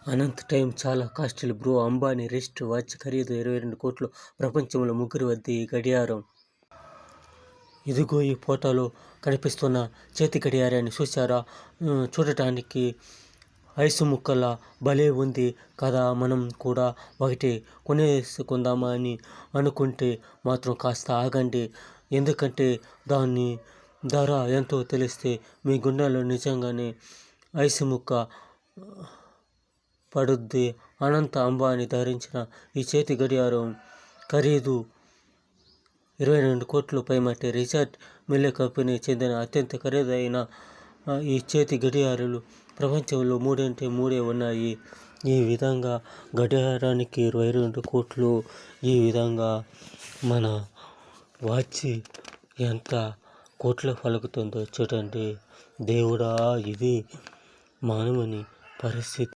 Anant time చాలా costly bro. Ambani wrist watch ఖరీదు 22 కోట్లు. ప్రపంచంలో ముగ్గురి వద్ద ఈ గడియారం. ఇదిగో ఈ ఫోటోలో కనిపిస్తున్న చేతి గడియారాన్ని చూశారా? చూడటానికి ఐసు ముక్కలా భలే ఉంది కదా. మనం కూడా ఒకటి కొనేసుకుందామా అని అనుకుంటే మాత్రం కాస్త ఆగండి. ఎందుకంటే దాని ధర ఎంతో తెలిస్తే మీ గుండెల్లో నిజంగానే ఐసు ముక్క పడుద్ది. అనంత్ అంబానీ ధరించిన ఈ చేతి గడియారం ఖరీదు 22 కోట్లు పైమాటే. రిచర్డ్ మిల్లే కంపెనీకి చెందిన అత్యంత ఖరీదైన ఈ చేతి గడియారాలు ప్రపంచంలో మూడంటే మూడే ఉన్నాయి. ఈ విధంగా గడియారానికి 22 కోట్లు. ఈ విధంగా మన వాచ్ ఎంత కోట్లు పలుకుతుందో చూడండి. దేవుడా, ఇది మానవుని పరిస్థితి.